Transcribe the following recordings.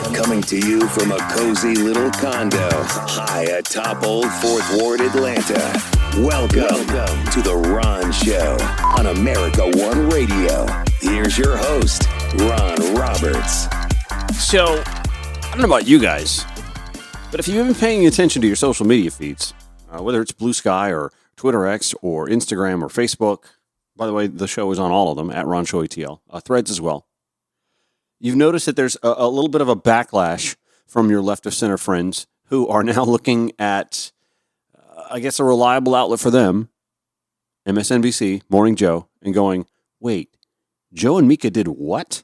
Coming to you from a cozy little condo high atop Old 4th Ward, Atlanta. Welcome to The Ron Show on America One Radio. Here's your host, Ron Roberts. So, I don't know about you guys, but if you've been paying attention to your social media feeds, whether it's Blue Sky or Twitter X or Instagram or Facebook, by the way, the show is on all of them, at Ron Show ATL, Threads as well. You've noticed that there's a little bit of a backlash from your left of center friends who are now looking at, I guess, a reliable outlet for them, MSNBC, Mourning Joe, and going, wait, Joe and Mika did what?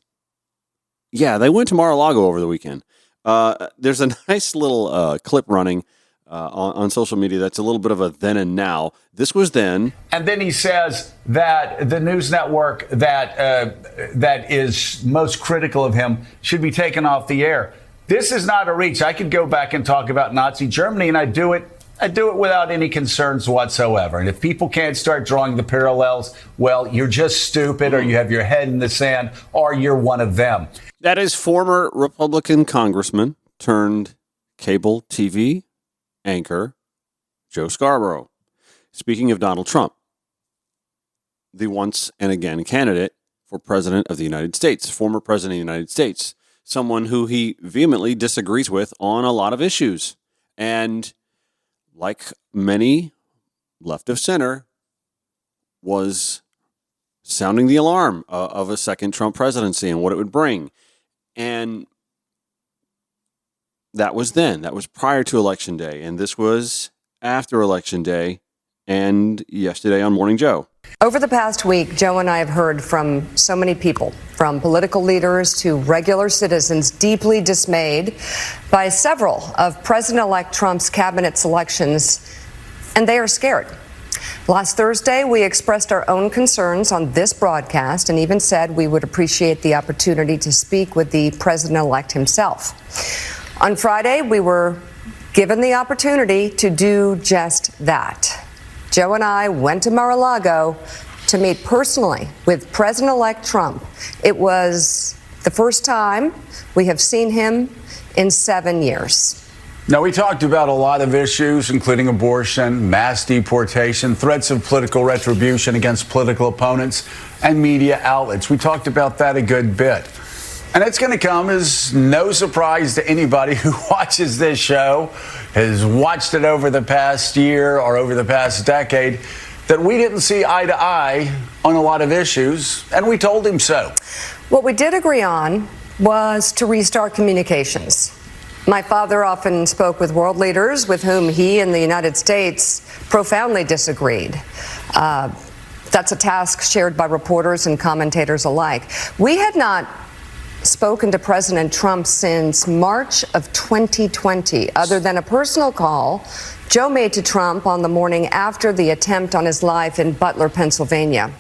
Yeah, they went to Mar-a-Lago over the weekend. There's a nice little clip running on social media that's a little bit of a then and now. This was then. And then he says that the news network that is most critical of him should be taken off the air. This is not a reach. I could go back and talk about Nazi Germany, and I do it without any concerns whatsoever. And if people can't start drawing the parallels, well, you're just stupid, or you have your head in the sand, or you're one of them. That is former Republican congressman turned cable TV anchor Joe Scarborough. Speaking of Donald Trump, the once and again candidate for president of the United States, former president of the United States, someone who he vehemently disagrees with on a lot of issues. And like many left of center, was sounding the alarm of a second Trump presidency and what it would bring. And that was then. That was prior to Election Day. And this was after Election Day and yesterday on Mourning Joe. Over the past week, Joe and I have heard from so many people, from political leaders to regular citizens, deeply dismayed by several of President-elect Trump's cabinet selections, and they are scared. Last Thursday, we expressed our own concerns on this broadcast and even said we would appreciate the opportunity to speak with the president-elect himself. On Friday, we were given the opportunity to do just that. Joe and I went to Mar-a-Lago to meet personally with President-elect Trump. It was the first time we have seen him in 7 years. Now, we talked about a lot of issues, including abortion, mass deportation, threats of political retribution against political opponents, and media outlets. We talked about that a good bit. And it's going to come as no surprise to anybody who watches this show, has watched it over the past year or over the past decade, that we didn't see eye to eye on a lot of issues, and we told him so. What we did agree on was to restart communications. My father often spoke with world leaders with whom he and the United States profoundly disagreed. That's a task shared by reporters and commentators alike. We had not spoken to President Trump since March of 2020, other than a personal call Joe made to Trump on the morning after the attempt on his life in Butler, Pennsylvania.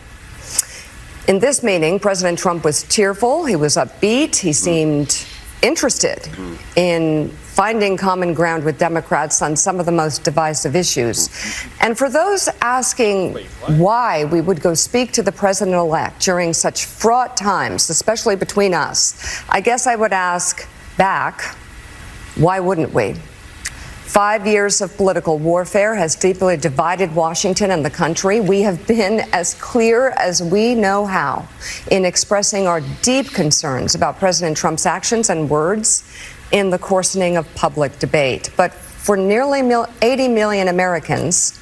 In this meeting, President Trump was cheerful, he was upbeat, he seemed interested in finding common ground with Democrats on some of the most divisive issues. And for those asking why we would go speak to the president-elect during such fraught times, especially between us, I guess I would ask back, why wouldn't we? 5 years of political warfare has deeply divided Washington and the country. We have been as clear as we know how in expressing our deep concerns about President Trump's actions and words in the coarsening of public debate. But for nearly 80 million Americans,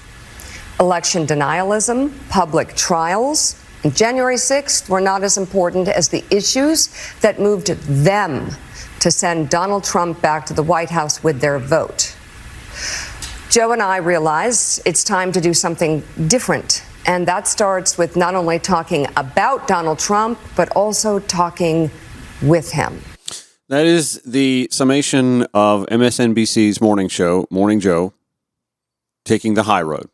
election denialism, public trials, and January 6th were not as important as the issues that moved them to send Donald Trump back to the White House with their vote. Joe and I realize it's time to do something different, and that starts with not only talking about Donald Trump, but also talking with him. That is the summation of MSNBC's morning show, Mourning Joe, taking the high road,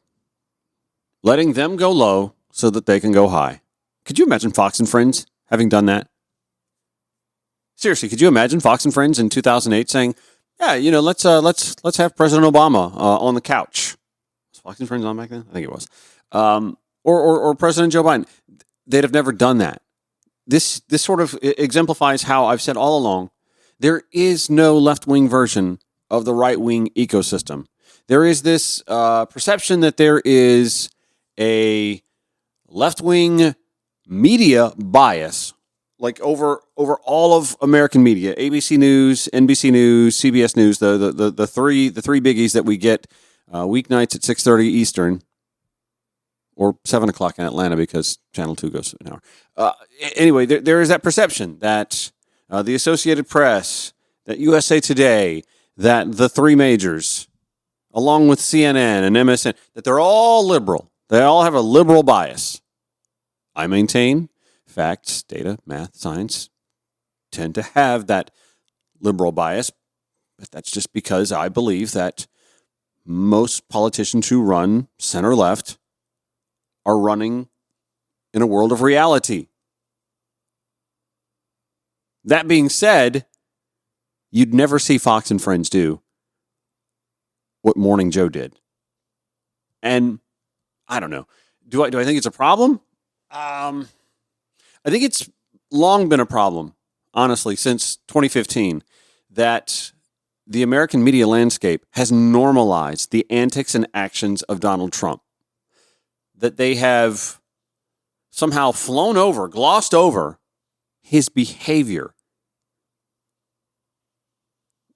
letting them go low so that they can go high. Could you imagine Fox and Friends having done that? Seriously, could you imagine Fox and Friends in 2008 saying, yeah, you know, let's have President Obama on the couch. Was Fox and Friends on back then? I think it was. Or President Joe Biden. They'd have never done that. This sort of exemplifies how I've said all along There is no left-wing version of the right-wing ecosystem. There is this perception that there is a left-wing media bias, like over all of American media: ABC News, NBC News, CBS News, the three biggies that we get weeknights at 6:30 Eastern, or 7 o'clock in Atlanta because Channel 2 goes an hour. Anyway, there is that perception that the Associated Press, that USA Today, that the three majors, along with CNN and MSN, that they're all liberal. They all have a liberal bias. I maintain facts, data, math, science tend to have that liberal bias, but that's just because I believe that most politicians who run center-left are running in a world of reality. That being said, you'd never see Fox and Friends do what Mourning Joe did. And I don't know. Do I think it's a problem? I think it's long been a problem, honestly, since 2015, that the American media landscape has normalized the antics and actions of Donald Trump. That they have somehow flown over, glossed over his behavior.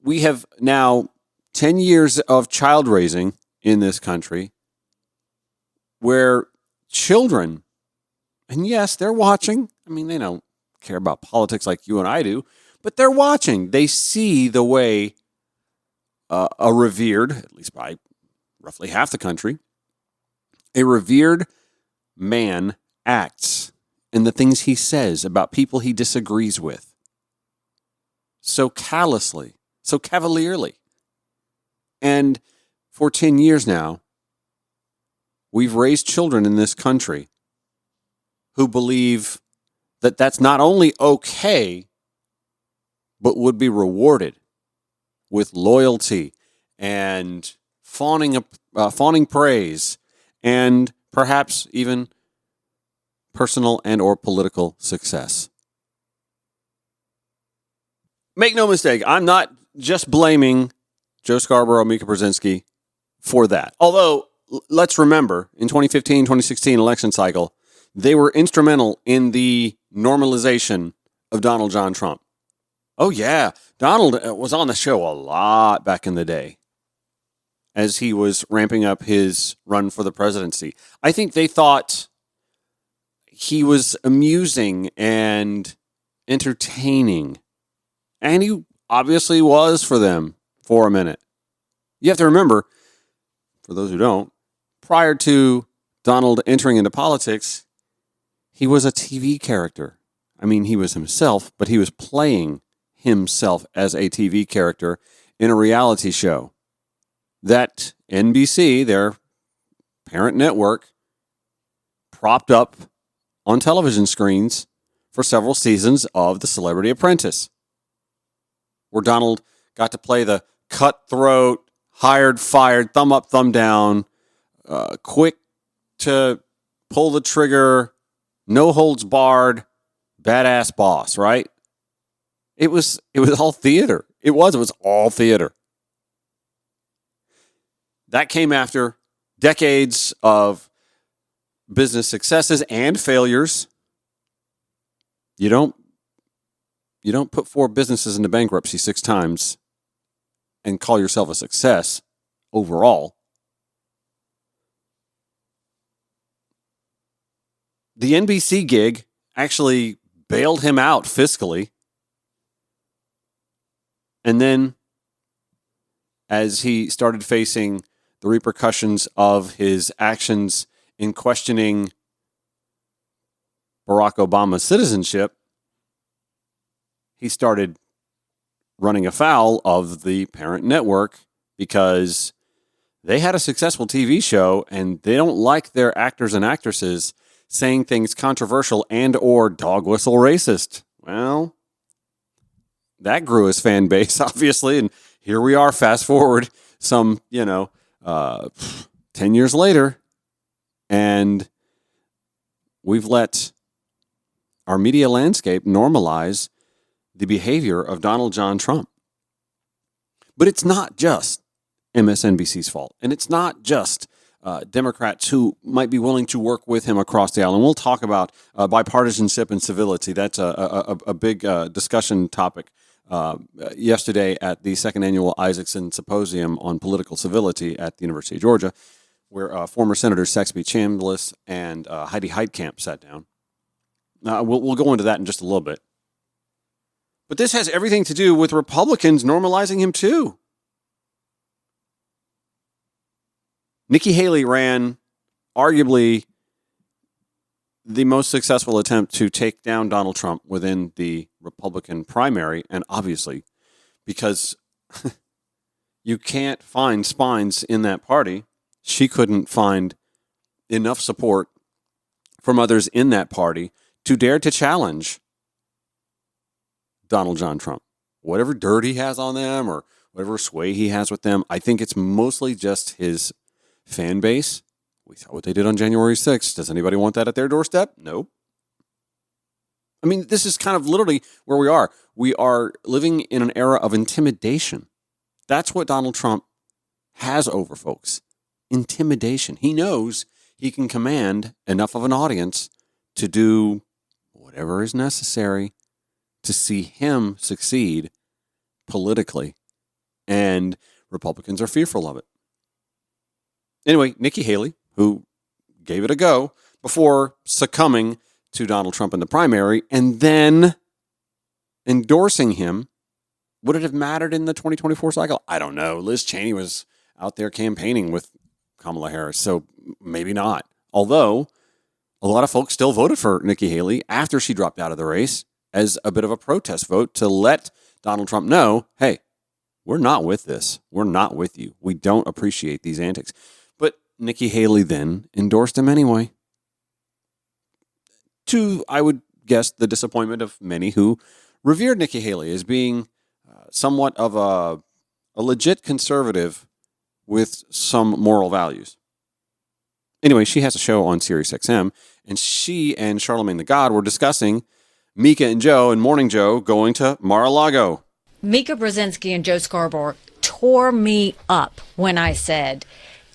We have now 10 years of child raising in this country where children, and yes, they're watching. I mean, they don't care about politics like you and I do, but they're watching. They see the way a revered, at least by roughly half the country, a revered man acts and the things he says about people he disagrees with so callously, so cavalierly. And for 10 years now, we've raised children in this country who believe that that's not only okay, but would be rewarded with loyalty and fawning praise and perhaps even personal and or political success. Make no mistake, I'm not just blaming Joe Scarborough, Mika Brzezinski for that. Although, let's remember, in 2015, 2016 election cycle, they were instrumental in the normalization of Donald John Trump. Oh yeah, Donald was on the show a lot back in the day as he was ramping up his run for the presidency. I think they thought he was amusing and entertaining. And he obviously was for them for a minute. You have to remember, for those who don't, prior to Donald entering into politics, he was a TV character. I mean, he was himself, but he was playing himself as a TV character in a reality show that NBC, their parent network, propped up on television screens for several seasons of The Celebrity Apprentice, where Donald got to play the cutthroat, hired, fired, thumb up, thumb down, quick to pull the trigger, no holds barred, badass boss, right? It was all theater. It was all theater. That came after decades of business successes and failures. You don't put 4 businesses into bankruptcy 6 times and call yourself a success overall. The NBC gig actually bailed him out fiscally. And then, as he started facing the repercussions of his actions in questioning Barack Obama's citizenship, he started running afoul of the parent network because they had a successful TV show and they don't like their actors and actresses saying things controversial and or dog whistle racist. Well, that grew his fan base, obviously, and here we are, fast forward some, 10 years later, and we've let our media landscape normalize the behavior of Donald John Trump. But it's not just MSNBC's fault, and it's not just Democrats who might be willing to work with him across the aisle. And we'll talk about bipartisanship and civility. That's a big discussion topic yesterday at the second annual Isaacson Symposium on Political Civility at the University of Georgia, where former Senators Saxby Chambliss and Heidi Heitkamp sat down. We'll go into that in just a little bit. But this has everything to do with Republicans normalizing him too. Nikki Haley ran arguably the most successful attempt to take down Donald Trump within the Republican primary, and obviously because you can't find spines in that party, she couldn't find enough support from others in that party to dare to challenge Donald John Trump. Whatever dirt he has on them or whatever sway he has with them, I think it's mostly just his fan base. We saw what they did on January 6th. Does anybody want that at their doorstep? Nope. I mean, this is kind of literally where we are. We are living in an era of intimidation. That's what Donald Trump has over folks. Intimidation. He knows he can command enough of an audience to do whatever is necessary to see him succeed politically. And Republicans are fearful of it. Anyway, Nikki Haley, who gave it a go before succumbing to Donald Trump in the primary and then endorsing him, would it have mattered in the 2024 cycle? I don't know. Liz Cheney was out there campaigning with Kamala Harris, so maybe not. Although a lot of folks still voted for Nikki Haley after she dropped out of the race as a bit of a protest vote to let Donald Trump know, hey, we're not with this. We're not with you. We don't appreciate these antics. But Nikki Haley then endorsed him anyway. To, I would guess, the disappointment of many who revered Nikki Haley as being somewhat of a legit conservative with some moral values. Anyway, she has a show on SiriusXM, and she and Charlamagne the God were discussing Mika and Joe and Mourning Joe going to Mar-a-Lago. Mika Brzezinski and Joe Scarborough tore me up when I said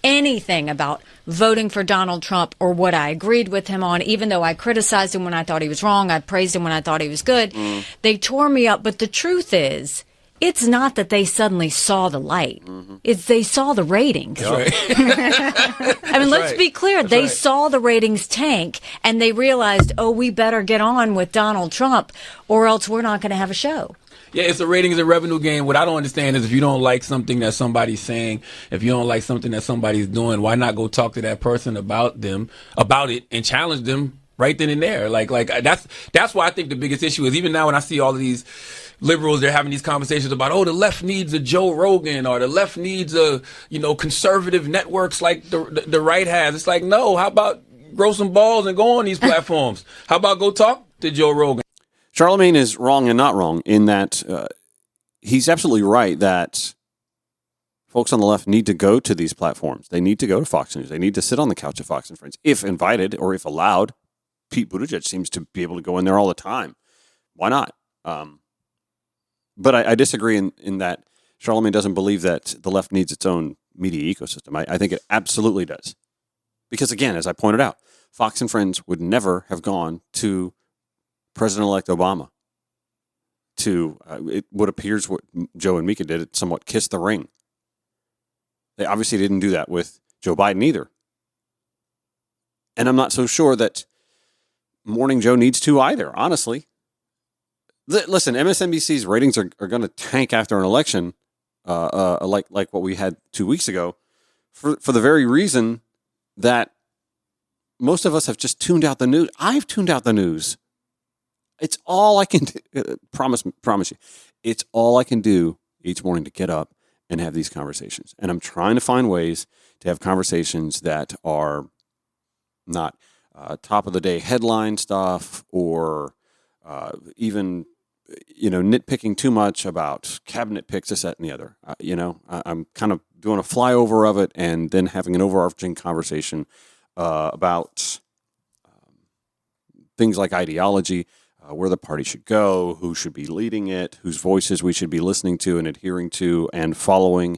anything about voting for Donald Trump or what I agreed with him on, even though I criticized him when I thought he was wrong. I praised him when I thought he was good. They tore me up. But the truth is, it's not that they suddenly saw the light. It's they saw the ratings. That's right. I mean, let's be clear. They saw the ratings tank and they realized, oh, we better get on with Donald Trump or else we're not going to have a show. Yeah, it's a ratings and revenue game. What I don't understand is if you don't like something that somebody's saying, if you don't like something that somebody's doing, why not go talk to that person about it, and challenge them right then and there? Like that's why I think the biggest issue is even now when I see all of these liberals, they're having these conversations about, oh, the left needs a Joe Rogan or the left needs a, conservative networks like the right has. It's like, no, how about grow some balls and go on these platforms? How about go talk to Joe Rogan? Charlamagne is wrong and not wrong in that he's absolutely right that folks on the left need to go to these platforms. They need to go to Fox News. They need to sit on the couch of Fox and Friends, if invited or if allowed. Pete Buttigieg seems to be able to go in there all the time. Why not? But I disagree in that Charlamagne doesn't believe that the left needs its own media ecosystem. I think it absolutely does. Because again, as I pointed out, Fox and Friends would never have gone to President-elect Obama to what appears what Joe and Mika did, somewhat kiss the ring. They obviously didn't do that with Joe Biden either. And I'm not so sure that Mourning Joe needs to either, honestly. Listen, MSNBC's ratings are going to tank after an election, like what we had 2 weeks ago, for the very reason that most of us have just tuned out the news. I've tuned out the news. It's all I can do. Promise you. It's all I can do each morning to get up and have these conversations. And I'm trying to find ways to have conversations that are not top of the day headline stuff or even nitpicking too much about cabinet picks, this, that, and the other. I'm kind of doing a flyover of it and then having an overarching conversation about things like ideology, where the party should go, who should be leading it, whose voices we should be listening to and adhering to and following.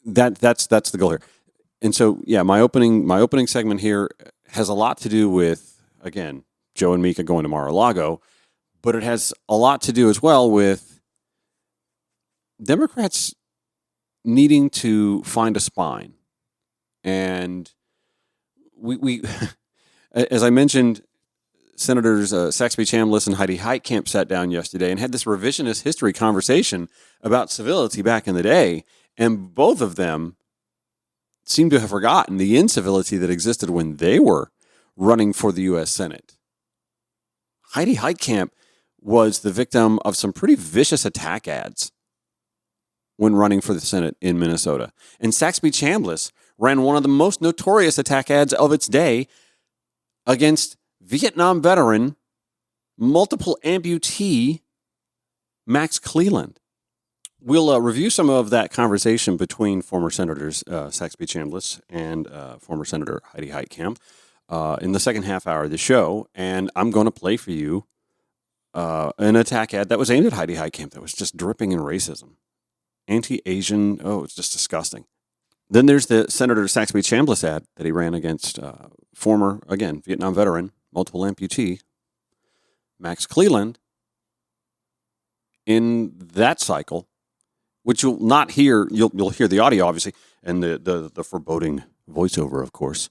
That's the goal here. And so, yeah, my opening segment here has a lot to do with, again, Joe and Mika going to Mar-a-Lago, but it has a lot to do as well with Democrats needing to find a spine. And we as I mentioned, Senators Saxby Chambliss and Heidi Heitkamp sat down yesterday and had this revisionist history conversation about civility back in the day, and both of them seem to have forgotten the incivility that existed when they were running for the U.S. Senate. Heidi Heitkamp was the victim of some pretty vicious attack ads when running for the Senate in Minnesota. And Saxby Chambliss ran one of the most notorious attack ads of its day against Vietnam veteran, multiple amputee, Max Cleland. We'll review some of that conversation between former Senators Saxby Chambliss and former Senator Heidi Heitkamp in the second half hour of the show. And I'm going to play for you an attack ad that was aimed at Heidi Heitkamp that was just dripping in racism. Anti-Asian, it's just disgusting. Then there's the Senator Saxby Chambliss ad that he ran against former, again, Vietnam veteran, multiple amputee, Max Cleland. In that cycle, which you'll not hear, you'll hear the audio, obviously, and the foreboding voiceover, of course.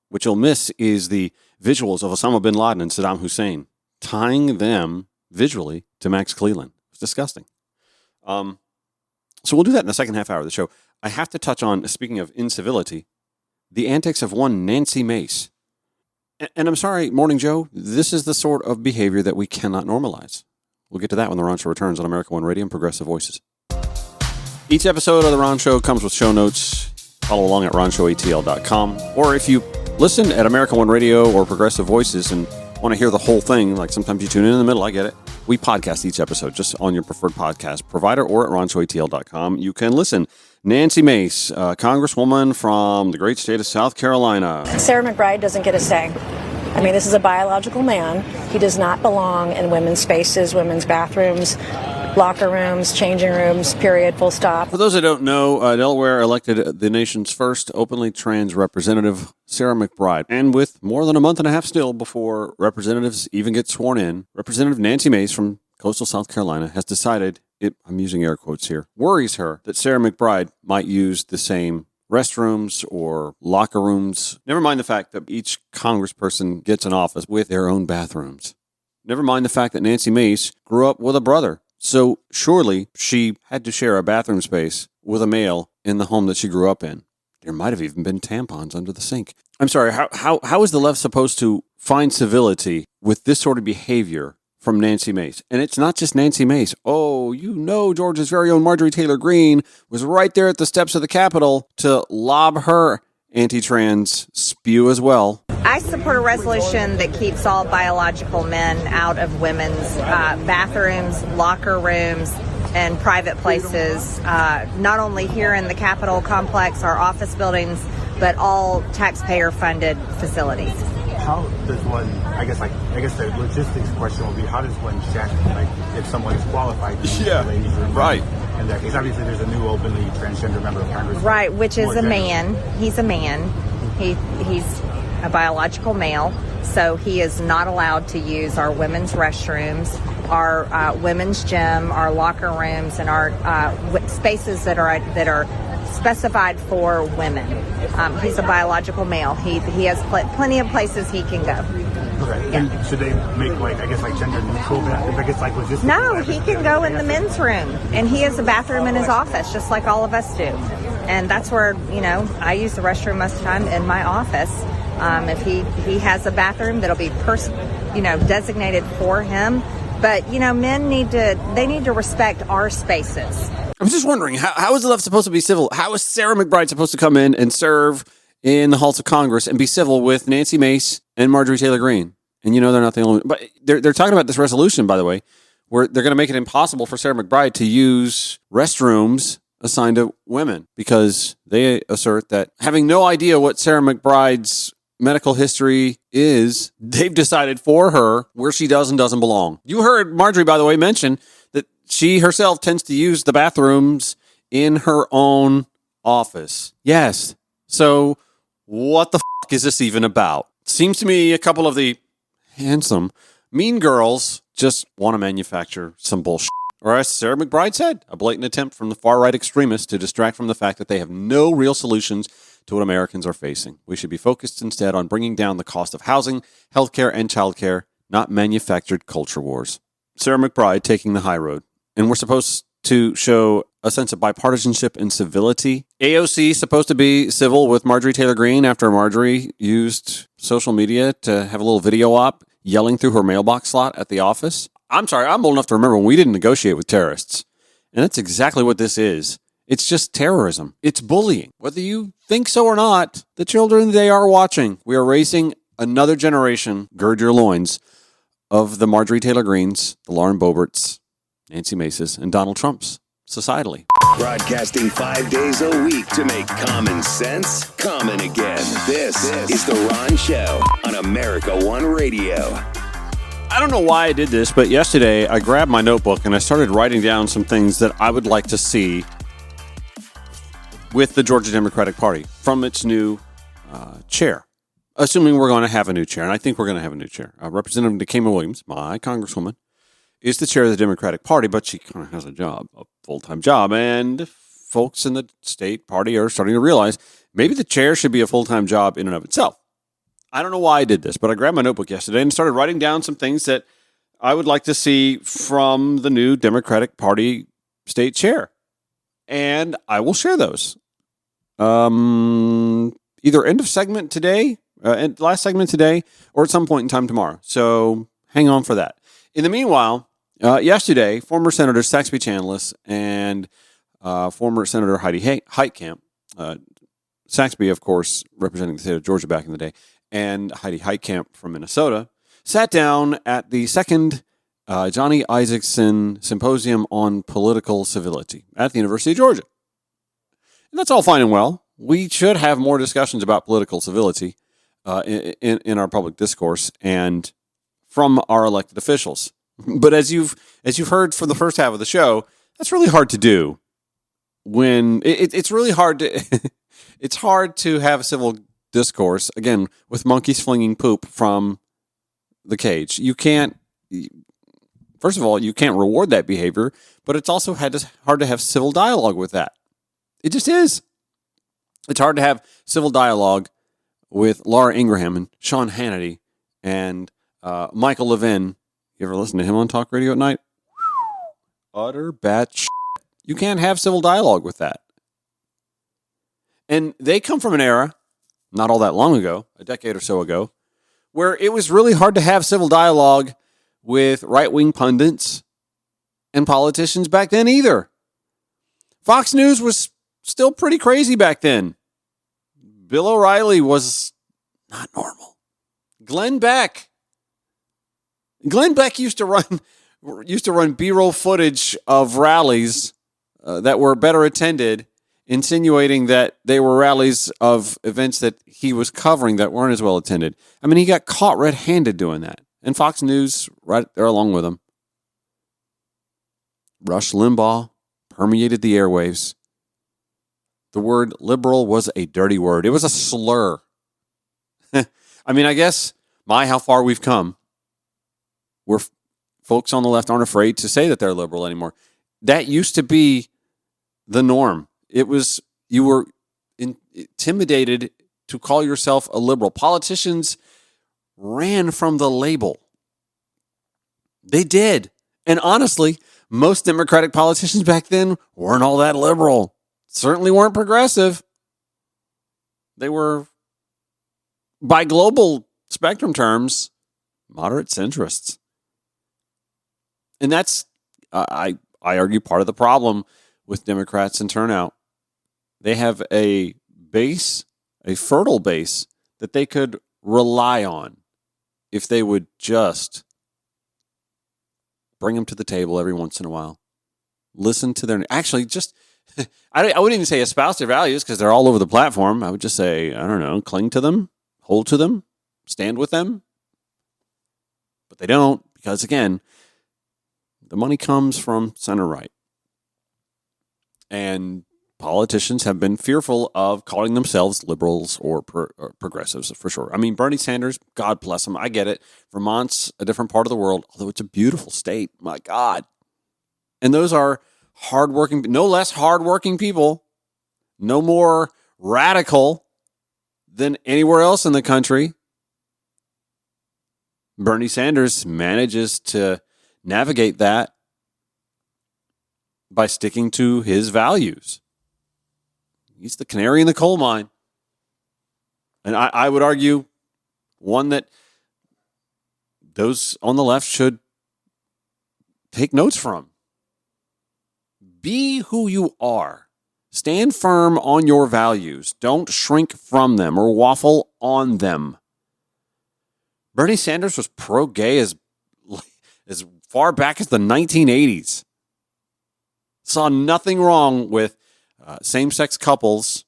What you'll miss is the visuals of Osama bin Laden and Saddam Hussein, tying them visually to Max Cleland. It's disgusting. So we'll do that in the second half hour of the show. I have to touch on, speaking of incivility, the antics of one Nancy Mace. And I'm sorry, Mourning Joe, this is the sort of behavior that we cannot normalize. We'll get to that when The Ron Show returns on America One Radio and Progressive Voices. Each episode of The Ron Show comes with show notes. Follow along at ronshowatl.com. Or if you listen at America One Radio or Progressive Voices and want to hear the whole thing, like sometimes you tune in the middle, I get it. We podcast each episode just on your preferred podcast provider or at ronshowatl.com. You can listen. Nancy Mace, Congresswoman from the great state of South Carolina. Sarah McBride doesn't get a say. I mean, this is a biological man. He does not belong in women's spaces, women's bathrooms, locker rooms, changing rooms, period, full stop. For those that don't know, Delaware elected the nation's first openly trans representative, Sarah McBride. And with more than a month and a half still before representatives even get sworn in, Representative Nancy Mace from coastal South Carolina has decided, I'm using air quotes here, worries her that Sarah McBride might use the same restrooms or locker rooms. Never mind the fact that each congressperson gets an office with their own bathrooms. Never mind the fact that Nancy Mace grew up with a brother. So surely she had to share a bathroom space with a male in the home that she grew up in. There might have even been tampons under the sink. I'm sorry, how is the left supposed to find civility with this sort of behavior from Nancy Mace? And it's not just Nancy Mace. Oh, you know Georgia's very own Marjorie Taylor Greene was right there at the steps of the Capitol to lob her anti-trans spew as well. I support a resolution that keeps all biological men out of women's bathrooms, locker rooms, and private places, not only here in the Capitol complex, our office buildings, but all taxpayer-funded facilities. How does one, I guess the logistics question will be, how does one check, if someone is qualified to use the ladies' room? Right. In that case, obviously there's a new openly transgender member of Congress. Right, which is a man. He's a man. He's a biological male, so he is not allowed to use our women's restrooms, our women's gym, our locker rooms, and our spaces that are specified for women. He's a biological male. He has plenty of places he can go. Okay. Yeah. And should they make gender neutral bathrooms? Logistics? No, he can go in the men's room, and he has a bathroom in his office, just like all of us do. And that's where I use the restroom most of the time in my office. If he has a bathroom that'll be designated for him. But men need to respect our spaces. I'm just wondering, how is the left supposed to be civil? How is Sarah McBride supposed to come in and serve in the halls of Congress and be civil with Nancy Mace and Marjorie Taylor Greene? And they're not the only one. But they're talking about this resolution, by the way, where they're going to make it impossible for Sarah McBride to use restrooms assigned to women because they assert that having no idea what Sarah McBride's medical history is they've decided for her where she does and doesn't belong. You heard Marjorie, by the way, mention that she herself tends to use the bathrooms in her own office. Yes. So what the fuck is this even about? Seems to me a couple of the handsome, mean girls just want to manufacture some bullshit. Or as Sarah McBride said, a blatant attempt from the far-right extremists to distract from the fact that they have no real solutions to what Americans are facing. We should be focused instead on bringing down the cost of housing, healthcare, and childcare, not manufactured culture wars. Sarah McBride taking the high road. And we're supposed to show a sense of bipartisanship and civility. AOC supposed to be civil with Marjorie Taylor Greene after Marjorie used social media to have a little video op yelling through her mailbox slot at the office. I'm sorry, I'm old enough to remember when we didn't negotiate with terrorists. And that's exactly what this is. It's just terrorism. It's bullying. Whether you think so or not, the children they are watching. We are raising another generation, gird your loins, of the Marjorie Taylor Greenes, the Lauren Boeberts, Nancy Maces, and Donald Trumps, societally. Broadcasting 5 days a week to make common sense common again. This is The Ron Show on America One Radio. I don't know why I did this, but yesterday I grabbed my notebook and I started writing down some things that I would like to see with the Georgia Democratic Party from its new chair. Assuming we're going to have a new chair, and I think we're going to have a new chair. Representative Nikema Williams, my congresswoman, is the chair of the Democratic Party, but she kind of has a job, a full-time job, and folks in the state party are starting to realize maybe the chair should be a full-time job in and of itself. I don't know why I did this, but I grabbed my notebook yesterday and started writing down some things that I would like to see from the new Democratic Party state chair. And I will share those. Either end of segment today, last segment today, or at some point in time tomorrow. So hang on for that. In the meanwhile, yesterday, former Senator Saxby Chanlis and former Senator Heidi Heitkamp, Saxby, of course, representing the state of Georgia back in the day, and Heidi Heitkamp from Minnesota, sat down at the second Johnny Isaacson Symposium on Political Civility at the University of Georgia. And that's all fine and well. We should have more discussions about political civility in our public discourse and from our elected officials. But as you've heard from the first half of the show, that's really hard to do. When it's really hard to it's hard to have a civil discourse, again, with monkeys flinging poop from the cage. You can't, first of all, you can't reward that behavior, but it's also hard to have civil dialogue with that. It just is. It's hard to have civil dialogue with Laura Ingraham and Sean Hannity and Michael Levin. You ever listen to him on talk radio at night? Utter bat shit. You can't have civil dialogue with that. And they come from an era, not all that long ago, a decade or so ago, where it was really hard to have civil dialogue with right-wing pundits and politicians back then either. Fox News was still pretty crazy back then. Bill O'Reilly was not normal. Glenn Beck used to run B-roll footage of rallies that were better attended, insinuating that they were rallies of events that he was covering that weren't as well attended. I mean, he got caught red-handed doing that. And Fox News, right there along with him. Rush Limbaugh permeated the airwaves. The word liberal was a dirty word. It was a slur. I mean, I guess, how far we've come. Folks on the left aren't afraid to say that they're liberal anymore. That used to be the norm. It was, you were intimidated to call yourself a liberal. Politicians ran from the label. They did. And honestly, most Democratic politicians back then weren't all that liberal. Certainly weren't progressive. They were, by global spectrum terms, moderate centrists. And that's, I argue, part of the problem with Democrats and turnout. They have a base, a fertile base, that they could rely on if they would just bring them to the table every once in a while. Listen to their... Actually, just... I wouldn't even say espouse their values because they're all over the platform. I would just say, I don't know, cling to them, hold to them, stand with them. But they don't, because again, the money comes from center-right. And politicians have been fearful of calling themselves liberals or progressives, for sure. I mean, Bernie Sanders, God bless him, I get it. Vermont's a different part of the world, although it's a beautiful state. My God. And those are hardworking, no less hardworking people, no more radical than anywhere else in the country. Bernie Sanders manages to navigate that by sticking to his values. He's the canary in the coal mine. And I would argue one that those on the left should take notes from. Be who you are. Stand firm on your values. Don't shrink from them or waffle on them. Bernie Sanders was pro-gay as far back as the 1980s. Saw nothing wrong with same-sex couples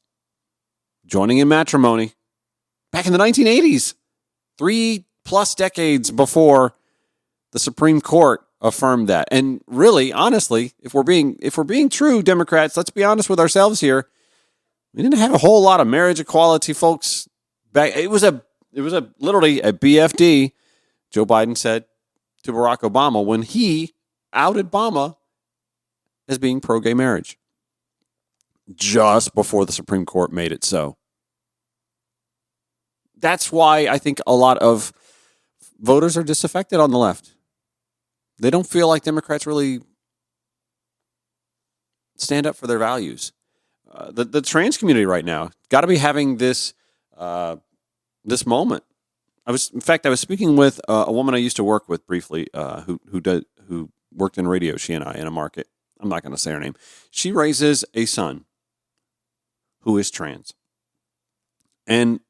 joining in matrimony back in the 1980s, 3+ decades before the Supreme Court affirmed that. And really, honestly, if we're being true, Democrats, let's be honest with ourselves here. We didn't have a whole lot of marriage equality, folks. Back, it was literally a BFD. Joe Biden said to Barack Obama when he outed Obama as being pro-gay marriage, just before the Supreme Court made it so. That's why I think a lot of voters are disaffected on the left. They don't feel like Democrats really stand up for their values. The trans community right now got to be having this this moment. I was speaking with a woman I used to work with briefly, who worked in radio. She and I in a market. I'm not going to say her name. She raises a son who is trans, and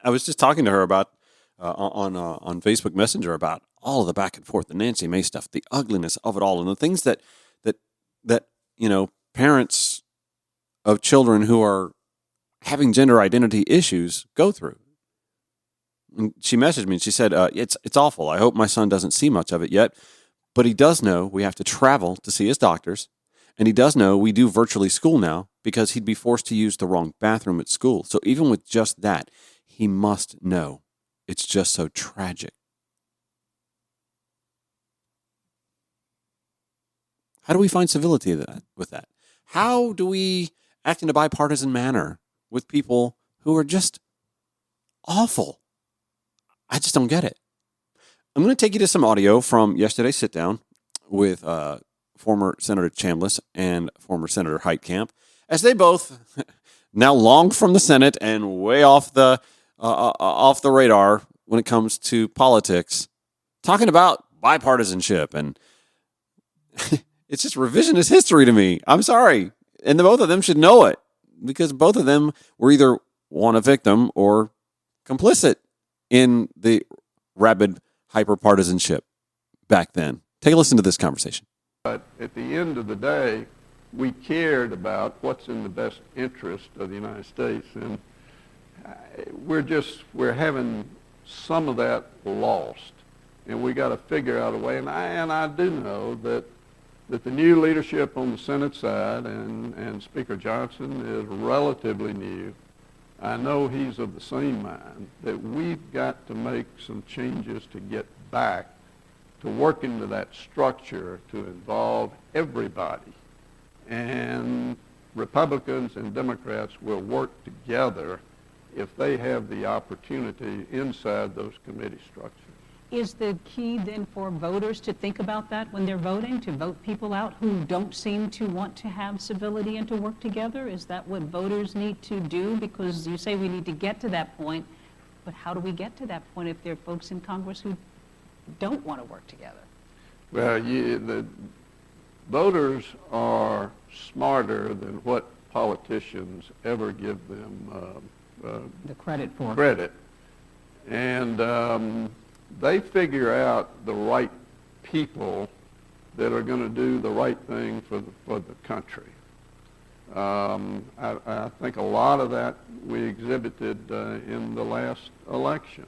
I was just talking to her about on Facebook Messenger about all of the back and forth, the Nancy May stuff, the ugliness of it all, and the things that parents of children who are having gender identity issues go through. And she messaged me and she said, it's awful. I hope my son doesn't see much of it yet, but he does know we have to travel to see his doctors, and he does know we do virtually school now because he'd be forced to use the wrong bathroom at school. So even with just that, he must know. It's just so tragic. How do we find civility with that? How do we act in a bipartisan manner with people who are just awful? I just don't get it. I'm going to take you to some audio from yesterday's sit-down with former Senator Chambliss and former Senator Heitkamp, as they both, now long from the Senate and way off the radar when it comes to politics, talking about bipartisanship. And it's just revisionist history to me. I'm sorry. And both of them should know it, because both of them were either a victim or complicit in the rabid hyperpartisanship back then. Take a listen to this conversation. But at the end of the day, we cared about what's in the best interest of the United States, and we're having some of that lost, and we got to figure out a way. And I do know that the new leadership on the Senate side and Speaker Johnson is relatively new. I know he's of the same mind that we've got to make some changes to get back to work into that structure to involve everybody. And Republicans and Democrats will work together if they have the opportunity inside those committee structures. Is the key then for voters to think about that when they're voting, to vote people out who don't seem to want to have civility and to work together? Is that what voters need to do? Because you say we need to get to that point, but how do we get to that point if there are folks in Congress who don't want to work together? Well, the voters are smarter than what politicians ever give them the credit for. And they figure out the right people that are going to do the right thing for the country. I think a lot of that we exhibited in the last election.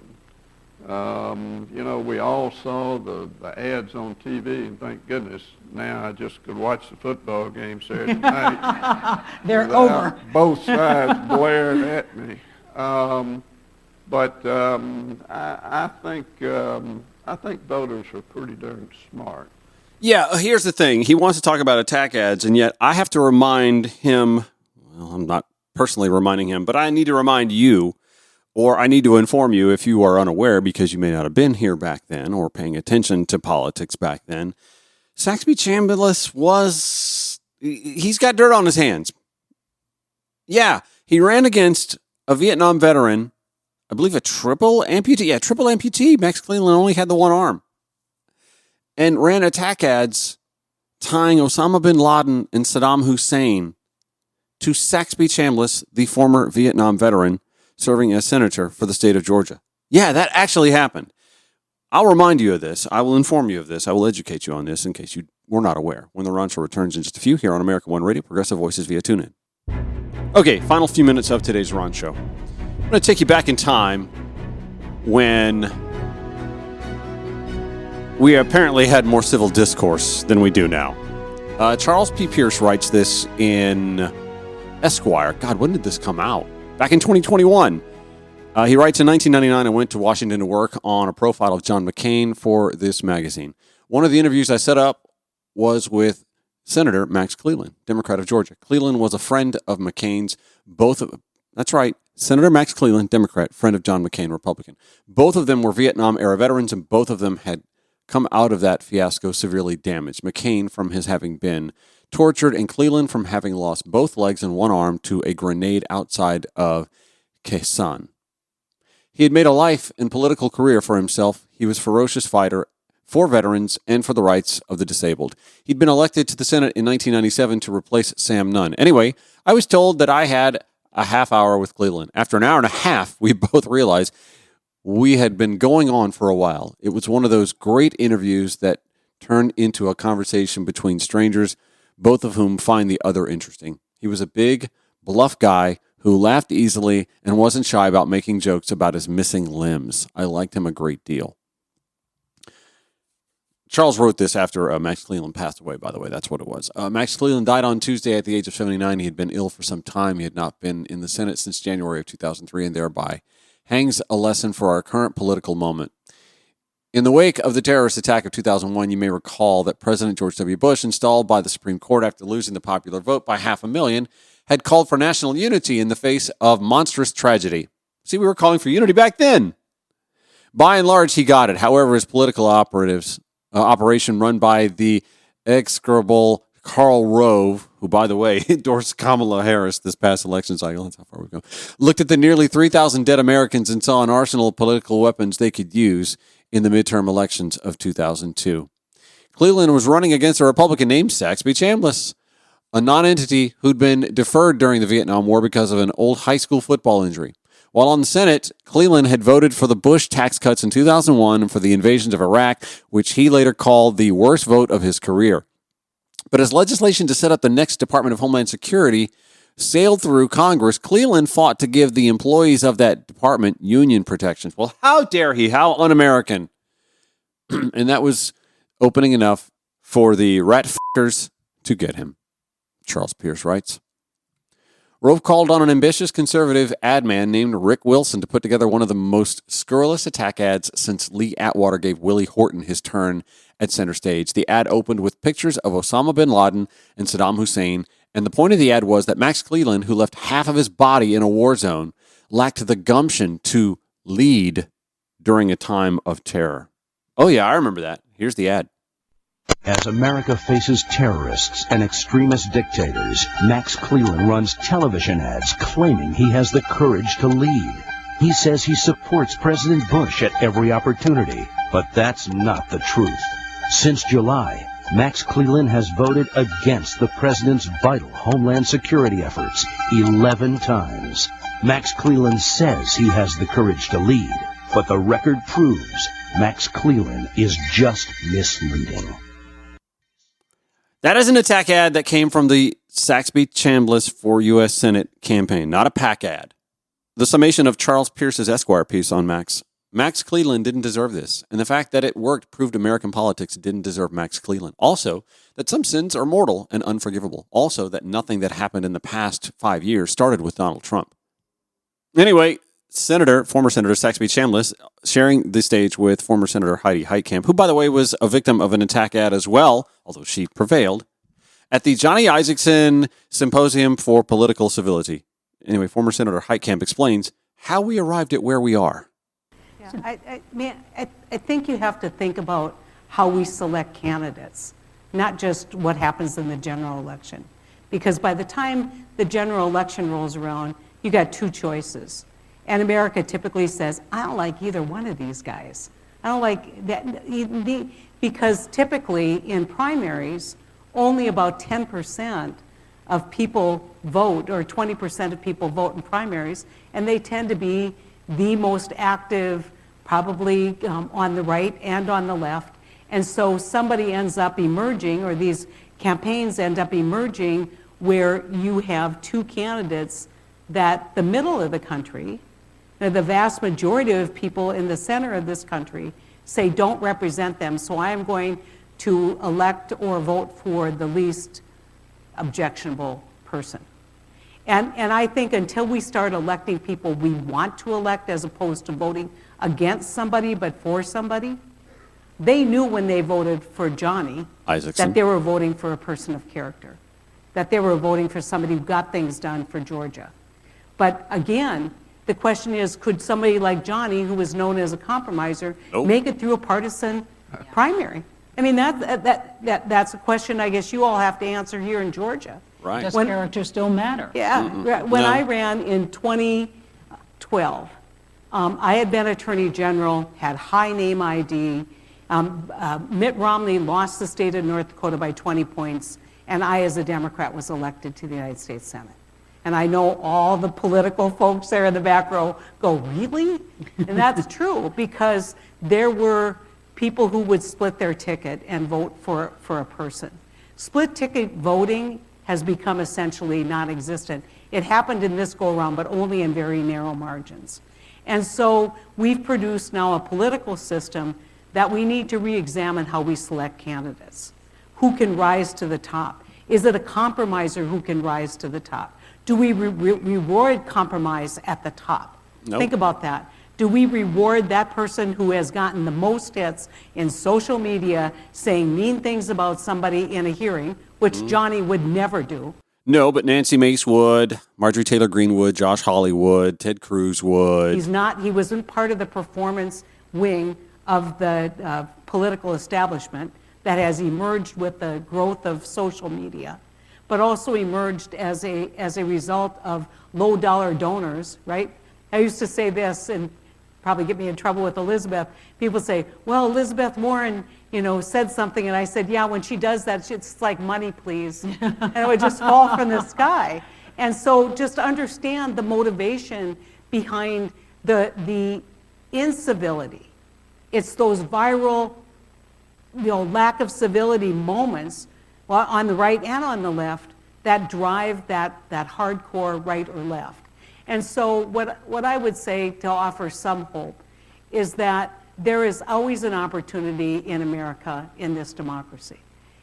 We all saw the ads on TV, and thank goodness now I just could watch the football game Saturday night. They're over. Both sides blaring at me. But I think voters are pretty darn smart. Yeah, here's the thing. He wants to talk about attack ads, and yet I have to remind him, well, I'm not personally reminding him, but I need to remind you, or I need to inform you if you are unaware, because you may not have been here back then or paying attention to politics back then. Saxby Chambliss he's got dirt on his hands. Yeah, he ran against a Vietnam veteran, I believe a triple amputee. Yeah, triple amputee. Max Cleland only had the one arm. And ran attack ads tying Osama bin Laden and Saddam Hussein to Saxby Chambliss, the former Vietnam veteran serving as senator for the state of Georgia. Yeah, that actually happened. I'll remind you of this. I will inform you of this. I will educate you on this in case you were not aware. When the Ron Show returns in just a few here on America One Radio, Progressive Voices via TuneIn. Okay, final few minutes of today's Ron Show. I'm going to take you back in time when we apparently had more civil discourse than we do now. Charles P. Pierce writes this in Esquire. God, when did this come out? Back in 2021. He writes, in 1999, I went to Washington to work on a profile of John McCain for this magazine. One of the interviews I set up was with Senator Max Cleland, Democrat of Georgia. Cleland was a friend of McCain's. That's right, Senator Max Cleland, Democrat, friend of John McCain, Republican. Both of them were Vietnam-era veterans, and both of them had come out of that fiasco severely damaged. McCain from his having been tortured, and Cleland from having lost both legs and one arm to a grenade outside of Khe Sanh. He had made a life and political career for himself. He was a ferocious fighter for veterans and for the rights of the disabled. He'd been elected to the Senate in 1997 to replace Sam Nunn. Anyway, I was told that I had a half hour with Cleland. After an hour and a half, we both realized we had been going on for a while. It was one of those great interviews that turned into a conversation between strangers, both of whom find the other interesting. He was a big, bluff guy who laughed easily and wasn't shy about making jokes about his missing limbs. I liked him a great deal. Charles wrote this after Max Cleland passed away, by the way. That's what it was. Max Cleland died on Tuesday at the age of 79. He had been ill for some time. He had not been in the Senate since January of 2003, and thereby hangs a lesson for our current political moment. In the wake of the terrorist attack of 2001, you may recall that President George W. Bush, installed by the Supreme Court after losing the popular vote by 500,000, had called for national unity in the face of monstrous tragedy. See, we were calling for unity back then. By and large, he got it. However, his political operation run by the execrable Karl Rove, who, by the way, endorsed Kamala Harris this past election cycle, that's how far we go, looked at the nearly 3,000 dead Americans and saw an arsenal of political weapons they could use in the midterm elections of 2002. Cleland was running against a Republican named Saxby Chambliss, a non-entity who'd been deferred during the Vietnam War because of an old high school football injury. While on the Senate, Cleland had voted for the Bush tax cuts in 2001 and for the invasions of Iraq, which he later called the worst vote of his career. But as legislation to set up the next Department of Homeland Security sailed through Congress, Cleland fought to give the employees of that department union protections. Well, how dare he? How un-American. And that was opening enough for the rat fuckers to get him. Charles Pierce writes, Rove called on an ambitious conservative ad man named Rick Wilson to put together one of the most scurrilous attack ads since Lee Atwater gave Willie Horton his turn at center stage. The ad opened with pictures of Osama bin Laden and Saddam Hussein, and the point of the ad was that Max Cleland, who left half of his body in a war zone, lacked the gumption to lead during a time of terror. Oh yeah, I remember that. Here's the ad. As America faces terrorists and extremist dictators, Max Cleland runs television ads claiming he has the courage to lead. He says he supports President Bush at every opportunity, but that's not the truth. Since July, Max Cleland has voted against the president's vital Homeland Security efforts 11 times. Max Cleland says he has the courage to lead, but the record proves Max Cleland is just misleading. That is an attack ad that came from the Saxby Chambliss for U.S. Senate campaign, not a PAC ad. The summation of Charles Pierce's Esquire piece on Max. Max Cleland didn't deserve this, and the fact that it worked proved American politics didn't deserve Max Cleland. Also, that some sins are mortal and unforgivable. Also, that nothing that happened in the past 5 years started with Donald Trump. Anyway, former Senator Saxby Chambliss sharing the stage with former Senator Heidi Heitkamp, who, by the way, was a victim of an attack ad as well, although she prevailed, at the Johnny Isaacson Symposium for Political Civility. Anyway, former Senator Heitkamp explains how we arrived at where we are. I think you have to think about how we select candidates, not just what happens in the general election. Because by the time the general election rolls around, you got two choices. And America typically says, I don't like either one of these guys. I don't like that, because typically in primaries, only about 10% of people vote, or 20% of people vote in primaries, and they tend to be the most active, probably on the right and on the left. And so somebody ends up emerging, or these campaigns end up emerging, where you have two candidates that the middle of the country, the vast majority of people in the center of this country, say don't represent them, so I am going to elect or vote for the least objectionable person. And I think until we start electing people we want to elect, as opposed to voting against somebody but for somebody, they knew when they voted for Johnny Isaacson that they were voting for a person of character, that they were voting for somebody who got things done for Georgia. But again, the question is, could somebody like Johnny, who was known as a compromiser, make it through a partisan primary? I mean, that's a question I guess you all have to answer here in Georgia. Right. Does character still matter? Yeah. When I ran in 2012, I had been Attorney General, had high name ID. Mitt Romney lost the state of North Dakota by 20 points, and I, as a Democrat, was elected to the United States Senate. And I know all the political folks there in the back row go, really? And that's true, because there were people who would split their ticket and vote for a person. Split ticket voting has become essentially non-existent. It happened in this go-around, but only in very narrow margins. And so we've produced now a political system that we need to re-examine how we select candidates. Who can rise to the top? Is it a compromiser who can rise to the top? Do we reward compromise at the top? Nope. Think about that. Do we reward that person who has gotten the most hits in social media saying mean things about somebody in a hearing, which Johnny would never do? No, but Nancy Mace would, Marjorie Taylor Greene would, Josh Hawley would, Ted Cruz would. He wasn't part of the performance wing of the political establishment that has emerged with the growth of social media, but also emerged as a result of low-dollar donors, right? I used to say this, and probably get me in trouble with Elizabeth. People say, well, Elizabeth Warren, said something, and I said, yeah, when she does that, it's like, money, please. And it would just fall from the sky. And so just understand the motivation behind the incivility. It's those viral, lack of civility moments on the right and on the left that drive that hardcore right or left. And so what I would say to offer some hope is that there is always an opportunity in America in this democracy.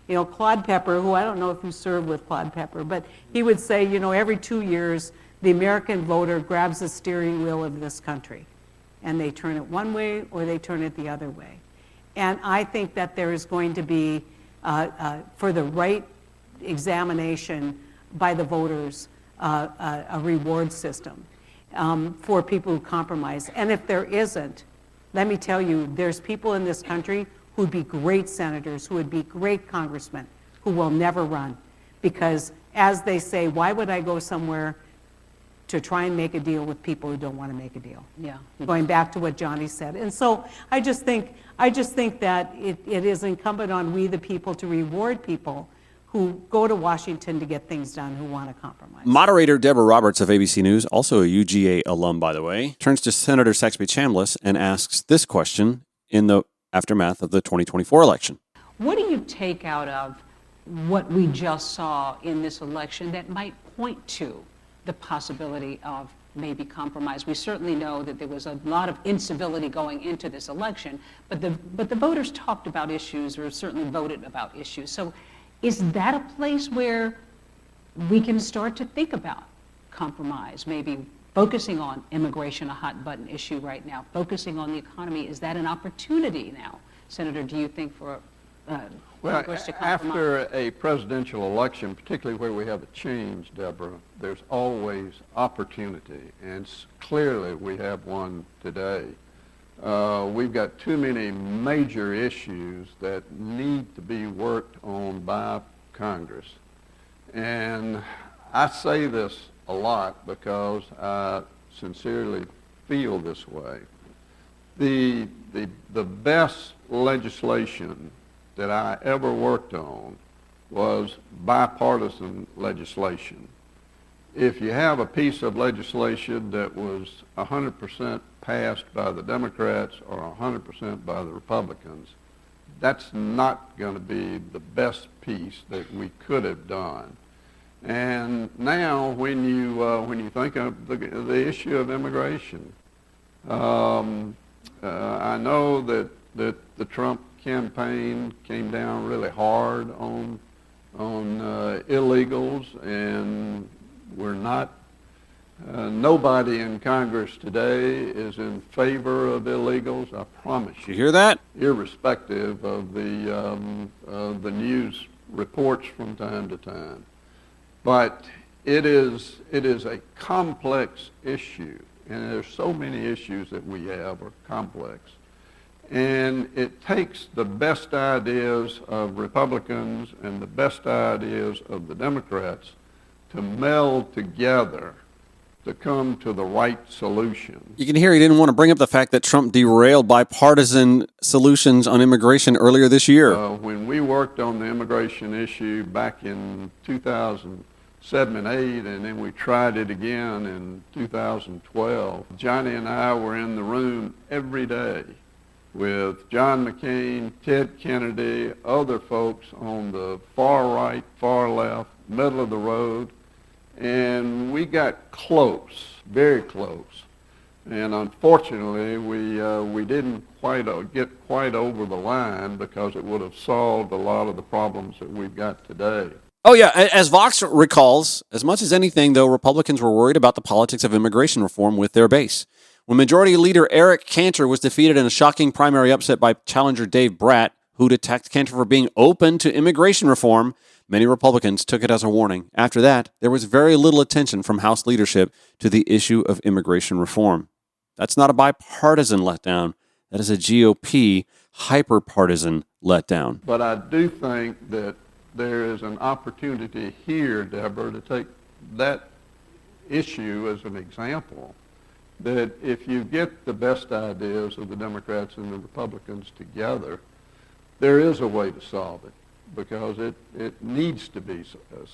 Claude Pepper, who I don't know if you served with Claude Pepper, but he would say, every 2 years, the American voter grabs the steering wheel of this country, and they turn it one way or they turn it the other way. And I think that there is going to be, for the right examination by the voters, a reward system for people who compromise. And if there isn't, let me tell you, there's people in this country who would be great senators, who would be great congressmen, who will never run. Because as they say, why would I go somewhere to try and make a deal with people who don't want to make a deal? Yeah. Going back to what Johnny said. And so I just think that it is incumbent on we the people to reward people who go to Washington to get things done, who want to compromise. Moderator Deborah Roberts of ABC News, also a UGA alum, by the way, turns to Senator Saxby Chambliss and asks this question in the aftermath of the 2024 election. What do you take out of what we just saw in this election that might point to the possibility of maybe compromise? We certainly know that there was a lot of incivility going into this election, but the voters talked about issues, or certainly voted about issues. So is that a place where we can start to think about compromise, maybe focusing on immigration, a hot button issue right now, focusing on the economy? Is that an opportunity now, Senator, do you think, for Congress to compromise? After a presidential election, particularly where we have a change, Deborah, there's always opportunity, and clearly we have one today. We've got too many major issues that need to be worked on by Congress. And I say this a lot because I sincerely feel this way. The best legislation that I ever worked on was bipartisan legislation. If you have a piece of legislation that was 100% passed by the Democrats or 100% by the Republicans, that's not going to be the best piece that we could have done. And now, when you think of the issue of immigration, I know that the Trump campaign came down really hard on illegals, and we're not. Nobody in Congress today is in favor of illegals. I promise you. You hear that? Irrespective of the news reports from time to time. But it is a complex issue, and there's so many issues that we have are complex. And it takes the best ideas of Republicans and the best ideas of the Democrats to meld together to come to the right solution. You can hear he didn't want to bring up the fact that Trump derailed bipartisan solutions on immigration earlier this year. When we worked on the immigration issue back in 2007 and 8, and then we tried it again in 2012, Johnny and I were in the room every day with John McCain, Ted Kennedy, other folks on the far right, far left, middle of the road, and we got close, very close. And unfortunately, we didn't get quite over the line because it would have solved a lot of the problems that we've got today. Oh, yeah. As Vox recalls, as much as anything, though, Republicans were worried about the politics of immigration reform with their base. When Majority Leader Eric Cantor was defeated in a shocking primary upset by challenger Dave Bratt, who'd attacked Cantor for being open to immigration reform, many Republicans took it as a warning. After that, there was very little attention from House leadership to the issue of immigration reform. That's not a bipartisan letdown. That is a GOP hyper-partisan letdown. But I do think that there is an opportunity here, Deborah, to take that issue as an example, that if you get the best ideas of the Democrats and the Republicans together, there is a way to solve it, because it needs to be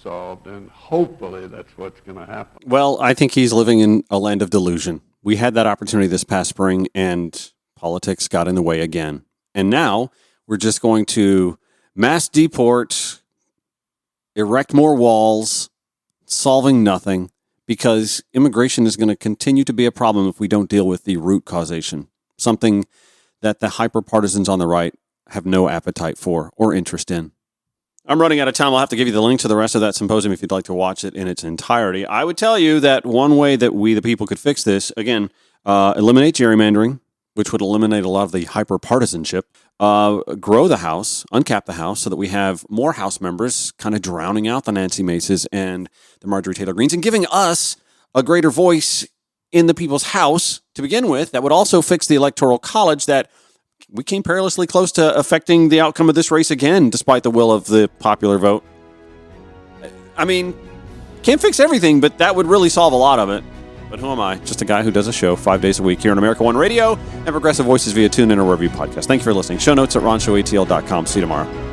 solved, and hopefully that's what's going to happen. Well, I think he's living in a land of delusion. We had that opportunity this past spring, and politics got in the way again. And now we're just going to mass deport, erect more walls, solving nothing, because immigration is going to continue to be a problem if we don't deal with the root causation, something that the hyper-partisans on the right have no appetite for or interest in. I'm running out of time. I'll have to give you the link to the rest of that symposium if you'd like to watch it in its entirety. I would tell you that one way that we, the people, could fix this, again, eliminate gerrymandering, which would eliminate a lot of the hyper-partisanship, grow the House, uncap the House so that we have more House members kind of drowning out the Nancy Maces and the Marjorie Taylor Greenes and giving us a greater voice in the people's House to begin with. That would also fix the Electoral College that we came perilously close to affecting the outcome of this race again, despite the will of the popular vote. I mean, can't fix everything, but that would really solve a lot of it. But who am I? Just a guy who does a show 5 days a week here on America One Radio and Progressive Voices via TuneIn or wherever you podcast. Thank you for listening. Show notes at ronshowatl.com. See you tomorrow.